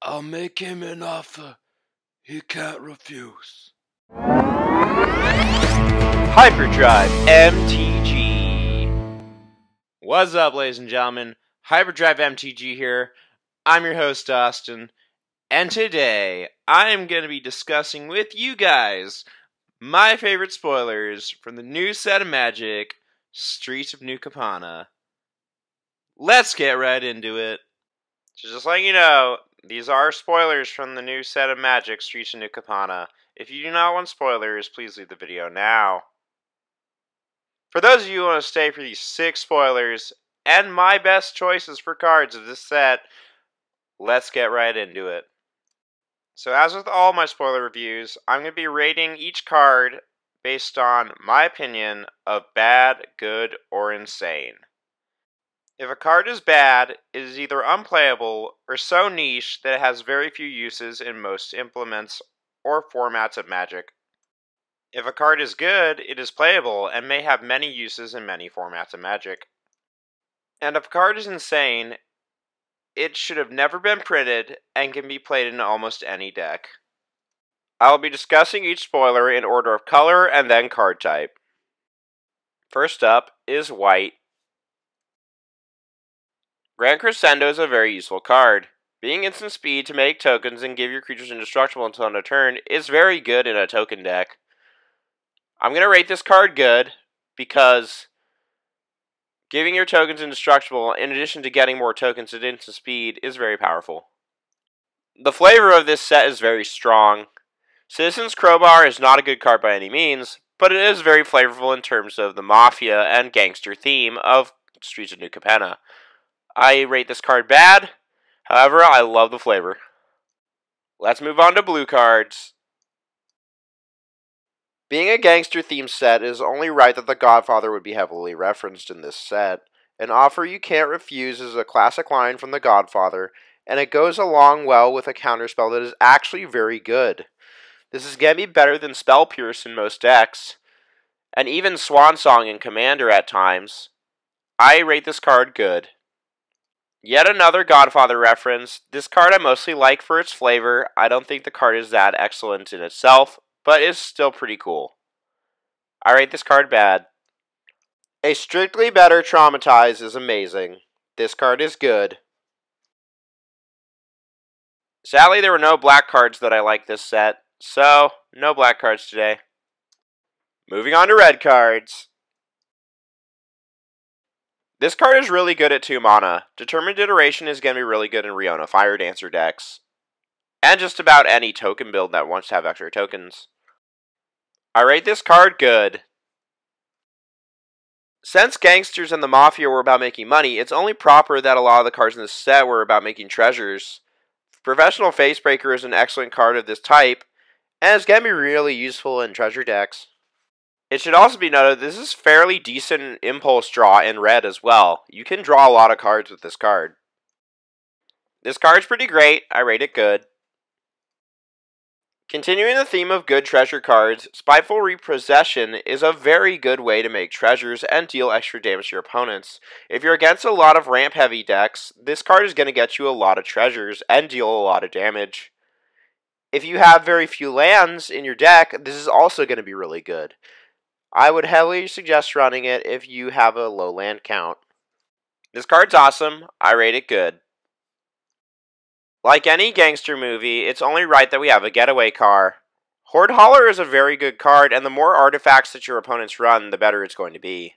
I'll make him an offer he can't refuse. Hyperdrive MTG. What's up, ladies and gentlemen? Hyperdrive MTG here. I'm your host, Austin, and today I am going to be discussing with you guys my favorite spoilers from the new set of Magic, Streets of New Capenna. Let's get right into it. So just letting you know, these are spoilers from the new set of Magic, Streets of New Capenna. If you do not want spoilers, please leave the video now. For those of you who want to stay for these 6 spoilers and my best choices for cards of this set, let's get right into it. So as with all my spoiler reviews, I'm going to be rating each card based on my opinion of bad, good, or insane. If a card is bad, it is either unplayable or so niche that it has very few uses in most implements or formats of Magic. If a card is good, it is playable and may have many uses in many formats of Magic. And if a card is insane, it should have never been printed and can be played in almost any deck. I will be discussing each spoiler in order of color and then card type. First up is white. Red Crescendo is a very useful card. Being instant speed to make tokens and give your creatures indestructible until end of turn is very good in a token deck. I'm going to rate this card good because giving your tokens indestructible in addition to getting more tokens at instant speed is very powerful. The flavor of this set is very strong. Citizen's Crowbar is not a good card by any means, but it is very flavorful in terms of the mafia and gangster theme of Streets of New Capenna. I rate this card bad, however I love the flavor. Let's move on to blue cards. Being a gangster-themed set, it is only right that The Godfather would be heavily referenced in this set. An offer you can't refuse is a classic line from The Godfather, and it goes along well with a counterspell that is actually very good. This is going to be better than Spell Pierce in most decks, and even Swan Song in Commander at times. I rate this card good. Yet another Godfather reference. This card I mostly like for its flavor. I don't think the card is that excellent in itself, but is still pretty cool. I rate this card bad. A Strictly Better Traumatize is amazing. This card is good. Sadly, there were no black cards that I like this set, so no black cards today. Moving on to red cards. This card is really good at 2 mana. Determined Iteration is going to be really good in Riona Fire Dancer decks, and just about any token build that wants to have extra tokens. I rate this card good. Since gangsters and the mafia were about making money, it's only proper that a lot of the cards in this set were about making treasures. Professional Facebreaker is an excellent card of this type, and it's going to be really useful in treasure decks. It should also be noted this is fairly decent impulse draw in red as well. You can draw a lot of cards with this card. This card's pretty great. I rate it good. Continuing the theme of good treasure cards, Spiteful Repossession is a very good way to make treasures and deal extra damage to your opponents. If you're against a lot of ramp-heavy decks, this card is going to get you a lot of treasures and deal a lot of damage. If you have very few lands in your deck, this is also going to be really good. I would heavily suggest running it if you have a low land count. This card's awesome. I rate it good. Like any gangster movie, it's only right that we have a getaway car. Horde Hauler is a very good card, and the more artifacts that your opponents run, the better it's going to be.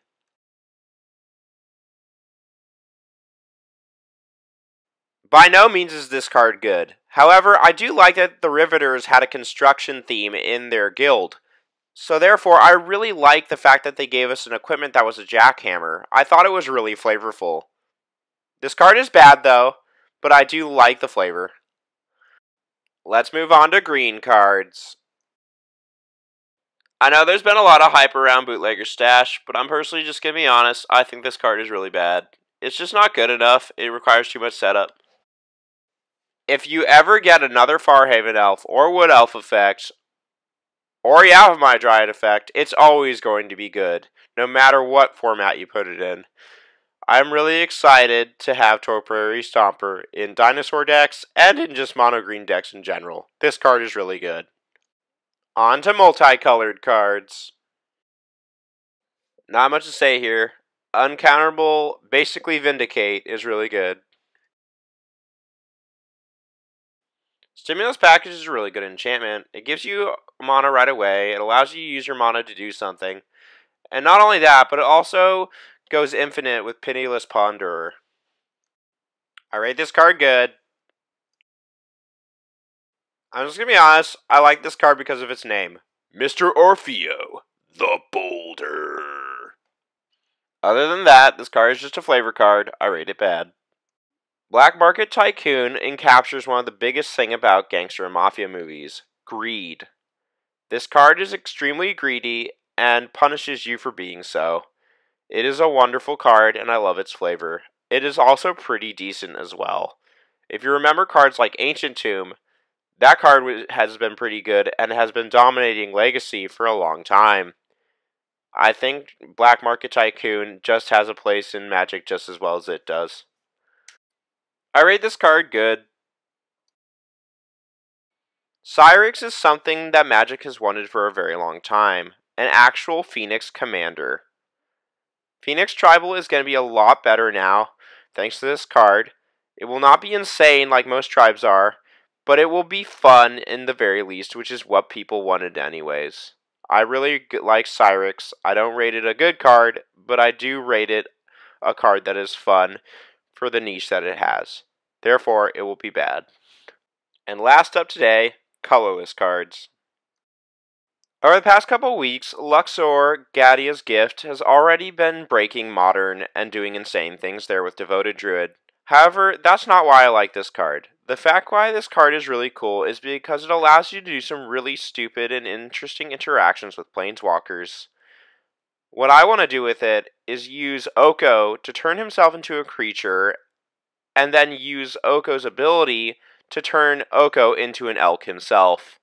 By no means is this card good. However, I do like that the Riveters had a construction theme in their guild. So therefore, I really like the fact that they gave us an equipment that was a jackhammer. I thought it was really flavorful. This card is bad though, but I do like the flavor. Let's move on to green cards. I know there's been a lot of hype around Bootlegger Stash, but I'm personally just going to be honest, I think this card is really bad. It's just not good enough, it requires too much setup. If you ever get another Farhaven Elf or Wood Elf effect, or Yavimaya Dryad effect, it's always going to be good, no matter what format you put it in. I'm really excited to have Torprairie Stomper in dinosaur decks and in just mono green decks in general. This card is really good. On to multicolored cards. Not much to say here. Uncounterable, basically Vindicate, is really good. Stimulus Package is a really good enchantment. It gives you mana right away. It allows you to use your mana to do something. And not only that, but it also goes infinite with Pitiless Ponderer. I rate this card good. I'm just going to be honest, I like this card because of its name. Mr. Orfeo, the Boulder. Other than that, this card is just a flavor card. I rate it bad. Black Market Tycoon encaptures one of the biggest thing about gangster and mafia movies, greed. This card is extremely greedy and punishes you for being so. It is a wonderful card and I love its flavor. It is also pretty decent as well. If you remember cards like Ancient Tomb, that card has been pretty good and has been dominating Legacy for a long time. I think Black Market Tycoon just has a place in Magic just as well as it does. I rate this card good. Cyrix is something that Magic has wanted for a very long time. An actual Phoenix commander. Phoenix Tribal is going to be a lot better now, thanks to this card. It will not be insane like most tribes are, but it will be fun in the very least, which is what people wanted anyways. I really like Cyrix. I don't rate it a good card, but I do rate it a card that is fun for the niche that it has. Therefore, it will be bad. And last up today, Colorless Cards. Over the past couple weeks, Luxor, Gadia's Gift, has already been breaking Modern and doing insane things there with Devoted Druid. However, that's not why I like this card. The fact why this card is really cool is because it allows you to do some really stupid and interesting interactions with Planeswalkers. What I want to do with it is use Oko to turn himself into a creature, and then use Oko's ability to turn Oko into an elk himself.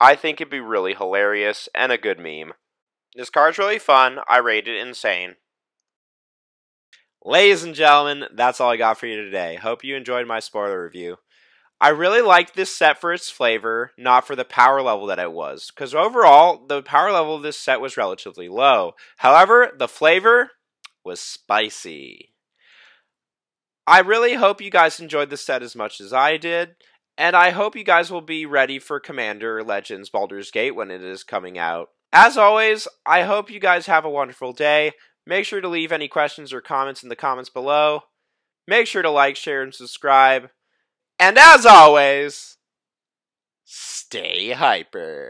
I think it'd be really hilarious and a good meme. This card's really fun. I rate it insane. Ladies and gentlemen, that's all I got for you today. Hope you enjoyed my spoiler review. I really liked this set for its flavor, not for the power level that it was, because overall, the power level of this set was relatively low. However, the flavor was spicy. I really hope you guys enjoyed the set as much as I did, and I hope you guys will be ready for Commander Legends Baldur's Gate when it is coming out. As always, I hope you guys have a wonderful day. Make sure to leave any questions or comments in the comments below. Make sure to like, share, and subscribe. And as always, stay hyper.